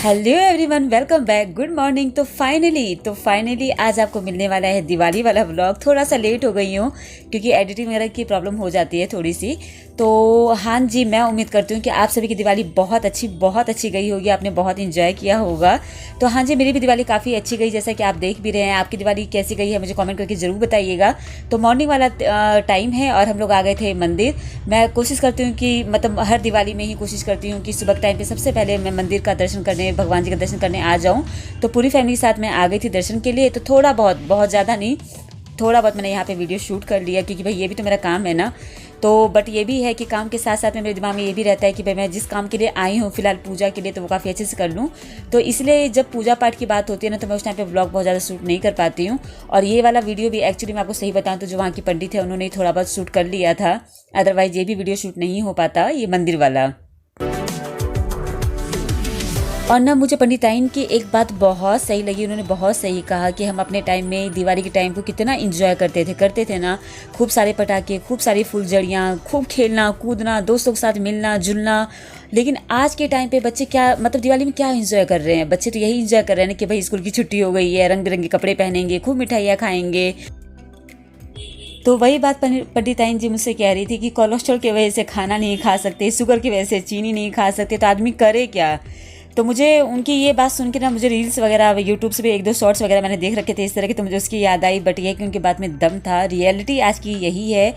Hello everyone, welcome back, good morning. तो finally आज आपको मिलने वाला है दिवाली वाला व्लॉग। थोड़ा सा लेट हो गई हूँ क्योंकि एडिटिंग वगैरह की प्रॉब्लम हो जाती है थोड़ी सी। तो हाँ जी, मैं उम्मीद करती हूँ कि आप सभी की दिवाली बहुत अच्छी गई होगी, आपने बहुत इंजॉय किया होगा। तो हाँ जी, मेरी भी दिवाली काफ़ी अच्छी गई, जैसा कि आप देख भी रहे हैं। आपकी दिवाली कैसी गई है मुझे कमेंट करके ज़रूर बताइएगा। तो मॉर्निंग वाला टाइम है और हम लोग आ गए थे मंदिर। मैं कोशिश करती हूँ कि मतलब हर दिवाली में ही कोशिश करती हूँ कि सुबह के टाइम पे सबसे पहले मैं मंदिर का दर्शन करने, भगवान जी का दर्शन करने आ जाऊँ। तो पूरी फैमिली के साथ मैं आ गई थी दर्शन के लिए। तो थोड़ा बहुत ज़्यादा नहीं, थोड़ा बहुत मैंने यहाँ पे वीडियो शूट कर लिया क्योंकि भाई ये भी तो मेरा काम है ना। तो बट ये भी है कि काम के साथ साथ में मेरे दिमाग में ये भी रहता है कि भाई मैं जिस काम के लिए आई हूँ फिलहाल पूजा के लिए, तो वो काफ़ी अच्छे से कर लूँ। तो इसलिए जब पूजा पाठ की बात होती है ना, तो मैं उस टाइम पे व्लॉग बहुत ज़्यादा शूट नहीं कर पाती हूँ। और ये वाला वीडियो भी एक्चुअली मैं आपको सही बताऊँ तो जो वहाँ की पंडित है उन्होंने थोड़ा बहुत शूट कर लिया था, अदरवाइज ये भी वीडियो शूट नहीं हो पाता, ये मंदिर वाला। और ना मुझे पंडिताइन की एक बात बहुत सही लगी, उन्होंने बहुत सही कहा कि हम अपने टाइम में दिवाली के टाइम को कितना एंजॉय करते थे ना। खूब सारे पटाखे, खूब सारी फुलझड़ियाँ, खूब खेलना कूदना, दोस्तों के साथ मिलना जुलना। लेकिन आज के टाइम पे बच्चे क्या मतलब दिवाली में क्या एंजॉय कर रहे हैं? बच्चे तो यही एंजॉय कर रहे हैं ना कि भाई स्कूल की छुट्टी हो गई है, रंग बिरंगे कपड़े पहनेंगे, खूब मिठाइयाँ खाएंगे। तो वही बात पंडिताइन जी मुझसे कह रही थी कि कोलेस्ट्रॉल की वजह से खाना नहीं खा सकते, शुगर की वजह से चीनी नहीं खा सकते, तो आदमी करे क्या। तो मुझे उनकी ये बात सुन के ना, मुझे रील्स वगैरह यूट्यूब से भी एक दो शॉर्ट्स वगैरह मैंने देख रखे थे इस तरह के, तो मुझे उसकी याद आई। बट ये कि उनकी बात में दम था। रियलिटी आज की यही है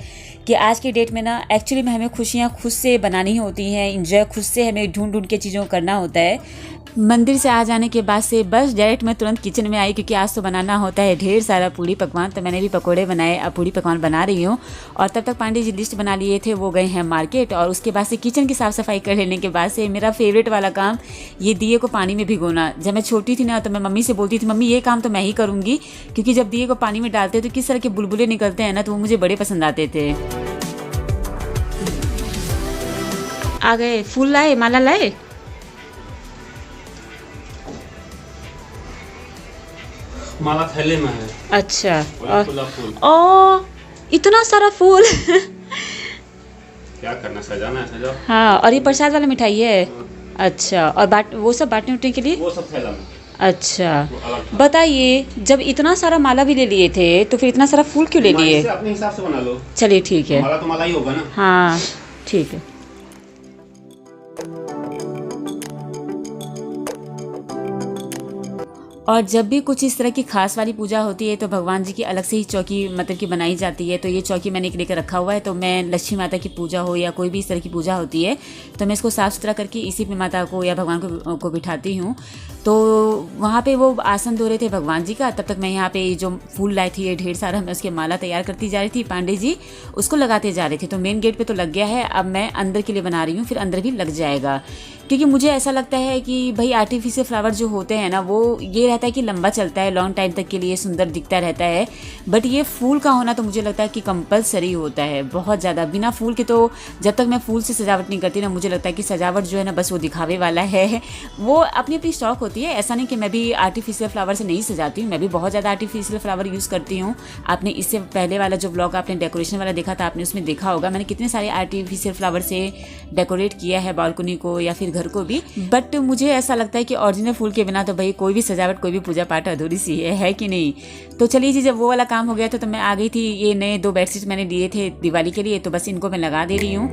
कि आज की डेट में ना एक्चुअली में हमें खुशियाँ खुद से बनानी होती हैं, इंजॉय खुद से हमें ढूंढ ढूंढ के चीज़ों को करना होता है। मंदिर से आ जाने के बाद से बस डायरेक्ट मैं तुरंत किचन में आई क्योंकि आज तो बनाना होता है ढेर सारा पूड़ी पकवान। तो मैंने भी पकोड़े बनाए, अब पूड़ी पकवान बना रही हूँ। और तब तक पांडे जी लिस्ट बना लिए थे, वो गए हैं मार्केट। और उसके बाद से किचन की साफ़ सफाई कर लेने के बाद से मेरा फेवरेट वाला काम ये दिए को पानी में भिगोना। जब मैं छोटी थी ना तो मैं मम्मी से बोलती थी, मम्मी ये काम तो मैं ही करूँगी, क्योंकि जब दिए को पानी में डालते तो किस तरह के बुलबुले निकलते हैं ना, तो वो मुझे बड़े पसंद आते थे। आ गए, फूल लाए, माला लाए। माला थैले में है। अच्छा, फूल। इतना सारा फूल क्या करना, सजाना है, सजाओ। हाँ, और ये प्रसाद वाला मिठाई है। अच्छा, और वो सब बांटने उठने के लिए वो सब थैला में। अच्छा, बताइए, जब इतना सारा माला भी ले लिए थे तो फिर इतना सारा फूल क्यों ले लिए? अपने हिसाब से बना लो। चलिए ठीक है, माला तो माला ही होगा ना। हाँ ठीक है। और जब भी कुछ इस तरह की खास वाली पूजा होती है तो भगवान जी की अलग से ही चौकी मतलब कि बनाई जाती है। तो ये चौकी मैंने एक लेकर रखा हुआ है। तो मैं लक्ष्मी माता की पूजा हो या कोई भी इस तरह की पूजा होती है तो मैं इसको साफ़ सुथरा करके इसी पे माता को या भगवान को बिठाती हूँ। तो वहाँ पे वो आसन धो रहे थे भगवान जी का, तब तक मैं यहाँ पे जो फूल लाई थी ये ढेर सारा, मैं उसकी माला तैयार करती जा रही थी। पांडे जी उसको लगाते जा रहे थे। तो मेन गेट पे तो लग गया है, अब मैं अंदर के लिए बना रही हूँ, फिर अंदर भी लग जाएगा। क्योंकि मुझे ऐसा लगता है कि भाई आर्टिफिशियल फ्लावर जो होते हैं ना, वो ये रहता है कि लंबा चलता है, लॉन्ग टाइम तक के लिए सुंदर दिखता रहता है। बट ये फूल का होना तो मुझे लगता है कि कंपलसरी होता है बहुत ज़्यादा। बिना फूल के तो जब तक मैं फूल से सजावट नहीं करती ना, मुझे लगता है कि सजावट जो है ना बस वो दिखावे वाला है। वो अपनी अपनी शौक होती है, ऐसा नहीं कि मैं भी आर्टिफिशियल फ्लावर से नहीं सजाती हूँ, मैं भी बहुत ज़्यादा आर्टिफिशियल फ्लावर यूज़ करती हूँ। आपने इससे पहले वाला जो ब्लॉग आपने डेकोरेशन वाला देखा था, आपने उसमें देखा होगा मैंने कितने सारे आर्टिफिशियल फ्लावर से डेकोरेट किया है बालकनी को या फिर घर को भी। बट मुझे ऐसा लगता है कि ओरिजिनल फूल के बिना तो भाई कोई भी सजावट, कोई भी पूजा पाठ अधूरी सी है कि नहीं। तो चलिए जी, जब वो वाला काम हो गया था तो मैं आ गई थी। ये नए 2 बेडशीट मैंने लिए थे दिवाली के लिए, तो बस इनको मैं लगा दे रही हूँ।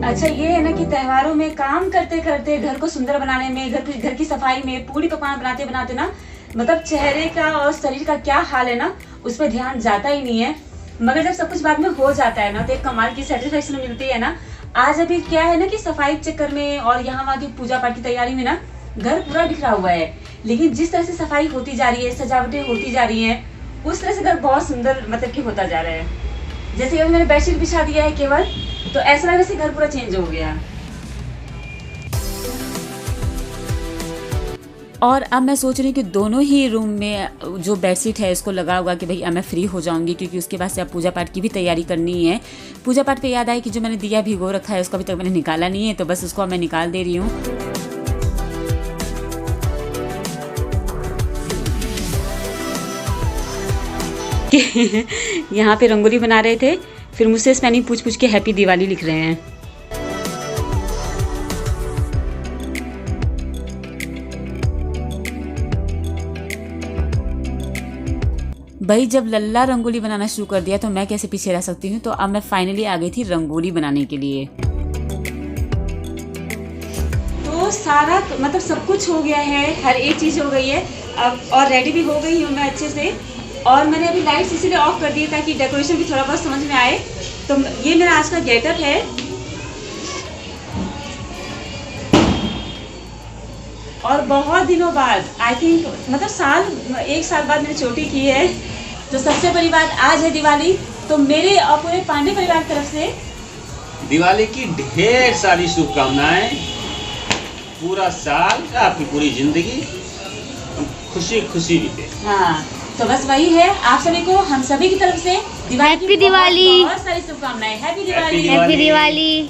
अच्छा, ये है ना कि त्योहारों में काम करते करते, घर को सुंदर बनाने में, घर की सफाई में, पूरी पकवान बनाते बनाते ना, मतलब चेहरे का और शरीर का क्या हाल है ना, उस पर ध्यान जाता ही नहीं है। मगर जब सब कुछ बाद में हो जाता है ना तो एक कमाल की सेटिस्फेक्शन मिलती है ना। आज अभी क्या है ना कि सफाई के चक्कर में और यहाँ वहाँ की पूजा पाठ की तैयारी में ना घर पूरा बिखरा हुआ है। लेकिन जिस तरह से सफाई होती जा रही है, सजावटें होती जा रही हैं, उस तरह से घर बहुत सुंदर मतलब कि होता जा रहा है। जैसे अभी मैंने बेडशीट बिछा दिया है केवल, तो ऐसा लग रहा है घर पूरा चेंज हो गया। और अब मैं सोच रही हूँ कि दोनों ही रूम में जो बेडशीट है इसको लगा होगा कि भाई अब मैं फ्री हो जाऊंगी, क्योंकि उसके बाद से अब पूजा पाठ की भी तैयारी करनी है। पूजा पाठ पे याद आया कि जो मैंने दिया भिगो रखा है उसको अभी तक मैंने निकाला नहीं है, तो बस उसको अब मैं निकाल दे रही हूँ। यहाँ पे रंगोली बना रहे थे, फिर मुझसे स्पेलिंग पूछ पूछ के हैप्पी दिवाली लिख रहे हैं। भाई जब लल्ला रंगोली बनाना शुरू कर दिया तो मैं कैसे पीछे रह सकती हूँ। तो अब मैं फाइनली आ गई थी रंगोली बनाने के लिए। तो सारा मतलब सब कुछ हो गया है, हर एक चीज़ हो गई है अब, और रेडी भी हो गई हूँ मैं अच्छे से। और मैंने अभी लाइट्स इसीलिए ऑफ कर दी ताकि डेकोरेशन भी थोड़ा बहुत समझ में आए। तो ये मेरा आज का गेटअप है। और बहुत दिनों बाद आई थिंक मतलब एक साल बाद मैंने चोटी की है। तो सबसे बड़ी बात, आज है दिवाली, तो मेरे और पूरे पांडे परिवार की तरफ से दिवाली की ढेर सारी शुभकामनाएं। पूरा साल, आपकी पूरी जिंदगी खुशी खुशी बीते। हाँ, तो बस वही है, आप सभी को हम सभी की तरफ से हैप्पी दिवाली, बहुत सारी शुभकामनाएं। Happy Diwali, happy Diwali.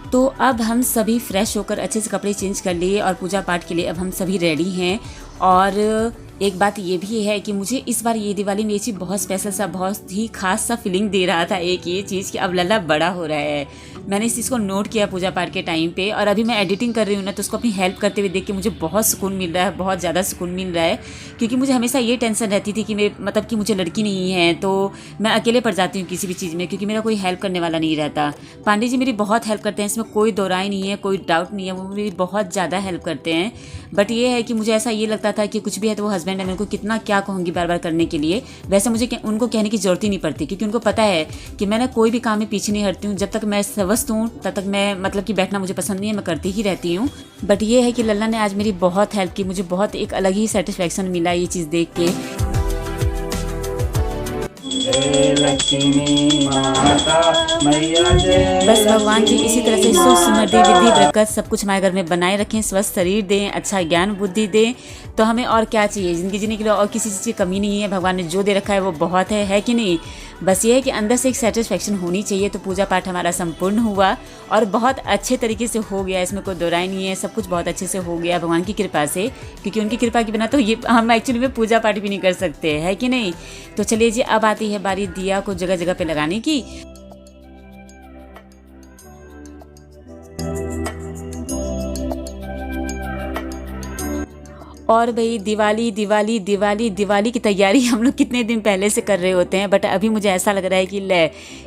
तो अब हम सभी फ्रेश होकर अच्छे से कपड़े चेंज कर लिए और पूजा पाठ के लिए अब हम सभी रेडी हैं। और एक बात ये भी है कि मुझे इस बार ये दिवाली में ये चीज़ बहुत स्पेशल सा, बहुत ही खास सा फीलिंग दे रहा था एक ये चीज़ कि अब लल्ला बड़ा हो रहा है। मैंने इस चीज़ को नोट किया पूजा पाठ के टाइम पे, और अभी मैं एडिटिंग कर रही हूँ ना, तो उसको अपनी हेल्प करते हुए देख के मुझे बहुत सुकून मिल रहा है, बहुत ज़्यादा सुकून मिल रहा है। क्योंकि मुझे हमेशा ये टेंशन रहती थी कि मैं मतलब कि मुझे लड़की नहीं है तो मैं अकेले पड़ जाती हूँ किसी भी चीज़ में, क्योंकि मेरा कोई हेल्प करने वाला नहीं रहता। पांडे जी मेरी बहुत हेल्प करते हैं, इसमें कोई दो राय नहीं है, कोई डाउट नहीं है, वो मेरी बहुत ज़्यादा हेल्प करते हैं। बट ये है कि मुझे ऐसा ये लगता था कि कुछ भी है तो वो हस्बैंड है, मैं उनको कितना क्या कहूँगी बार बार करने के लिए। वैसे मुझे उनको कहने की जरूरत ही नहीं पड़ती, क्योंकि उनको पता है कि मैं ना कोई भी काम में पीछे नहीं हटती हूँ। जब तक मैं स्वस्थ हूँ तब तक मैं मतलब कि बैठना मुझे पसंद नहीं है, मैं करती ही रहती हूँ। बट ये है कि लल्ला ने आज मेरी बहुत हेल्प की, मुझे बहुत एक अलग ही सेटिस्फेक्शन मिला ये चीज़ देख के। लक्ष्मी माता मैया जय। बस भगवान जी इसी तरह से सुख समृद्धि विधि बरकत सब कुछ हमारे घर में बनाए रखें, स्वस्थ शरीर दें, अच्छा ज्ञान बुद्धि दें। तो हमें और क्या चाहिए ज़िंदगी जीने के लिए, और किसी चीज़ की कमी नहीं है। भगवान ने जो दे रखा है वो बहुत है कि नहीं। बस ये है कि अंदर से एक सेटिस्फेक्शन होनी चाहिए। तो पूजा पाठ हमारा संपूर्ण हुआ और बहुत अच्छे तरीके से हो गया, इसमें कोई दो राय नहीं है। सब कुछ बहुत अच्छे से हो गया भगवान की कृपा से, क्योंकि उनकी कृपा के बिना तो ये हम एक्चुअली में पूजा पाठ भी नहीं कर सकते, है कि नहीं। तो चलिए जी, अब आती है बारी दिया को जगह जगह पे लगाने की। और भाई दिवाली दिवाली दिवाली दिवाली की तैयारी हम लोग कितने दिन पहले से कर रहे होते हैं, बट अभी मुझे ऐसा लग रहा है कि ले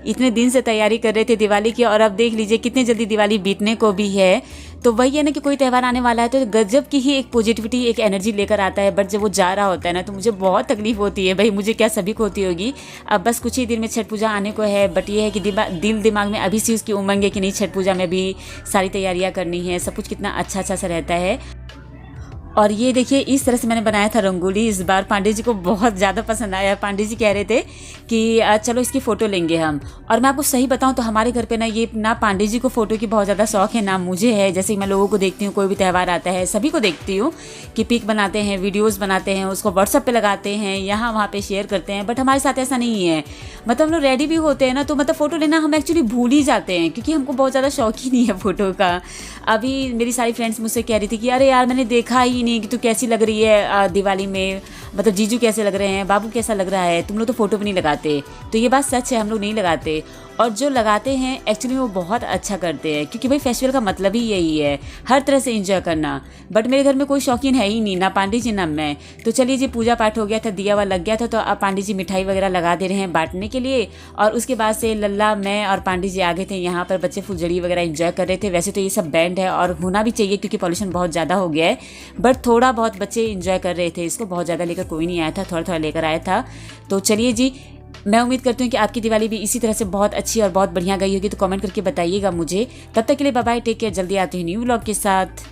इतने दिन से तैयारी कर रहे थे दिवाली की, और अब देख लीजिए कितने जल्दी दिवाली बीतने को भी है। तो वही है ना कि कोई त्यौहार आने वाला है तो गजब की ही एक पॉजिटिविटी, एक एनर्जी लेकर आता है। बट जब वो जा रहा होता है ना तो मुझे बहुत तकलीफ होती है। भाई मुझे क्या, सभी को होती होगी। अब बस कुछ ही दिन में छठ पूजा आने को है, बट ये है कि दिल दिमाग में अभी से उसकी उमंग है कि नहीं, छठ पूजा में भी सारी तैयारियाँ करनी है, सब कुछ कितना अच्छा अच्छा सा रहता है। और ये देखिए इस तरह से मैंने बनाया था रंगोली। इस बार पांडे जी को बहुत ज़्यादा पसंद आया। पांडे जी कह रहे थे कि चलो इसकी फ़ोटो लेंगे हम। और मैं आपको सही बताऊं तो हमारे घर पे ना ये ना पांडे जी को फ़ोटो की बहुत ज़्यादा शौक है, ना मुझे है। जैसे कि मैं लोगों को देखती हूँ, कोई भी त्यौहार आता है सभी को देखती हूँ कि पिक बनाते हैं, वीडियोज़ बनाते हैं, उसको व्हाट्सअप पर लगाते हैं, यहाँ वहाँ पर शेयर करते हैं। बट हमारे साथ ऐसा नहीं है। मतलब हम लोग रेडी भी होते हैं ना तो मतलब फ़ोटो लेना हम एक्चुअली भूल ही जाते हैं, क्योंकि हमको बहुत ज़्यादा शौक ही नहीं है फ़ोटो का। अभी मेरी सारी फ्रेंड्स मुझसे कह रही थी कि अरे यार मैंने देखा ही नहीं कि तू कैसी लग रही है दिवाली में, मतलब जीजू कैसे लग रहे हैं, बाबू कैसा लग रहा है, तुम लोग तो फोटो भी नहीं लगाते। तो ये बात सच है, हम लोग नहीं लगाते। और जो लगाते हैं एक्चुअली वो बहुत अच्छा करते हैं, क्योंकि भाई फेस्टिवल का मतलब ही यही है, हर तरह से एंजॉय करना। बट मेरे घर में कोई शौकीन है ही नहीं, ना पांडे जी ना मैं। तो चलिए जी, पूजा पाठ हो गया था, दिया हुआ लग गया था, तो अब पांडे जी मिठाई वगैरह लगा दे रहे हैं बांटने के लिए। और उसके बाद से लल्ला, मैं और पांडे जी आ गए थे यहाँ पर। बच्चे फुलझड़ी वगैरह एंजॉय कर रहे थे। वैसे तो ये सब बैंड है और होना भी चाहिए, क्योंकि पॉल्यूशन बहुत ज़्यादा हो गया है। बट थोड़ा बहुत बच्चे एंजॉय कर रहे थे इसको, बहुत ज़्यादा लेकर कोई नहीं आया था, थोड़ा थोड़ा लेकर आया था। तो चलिए जी, मैं उम्मीद करती हूँ कि आपकी दिवाली भी इसी तरह से बहुत अच्छी और बहुत बढ़िया गई होगी। तो कमेंट करके बताइएगा मुझे। तब तक के लिए बाय बाय, टेक केयर। जल्दी आती हूँ न्यू व्लॉग के साथ।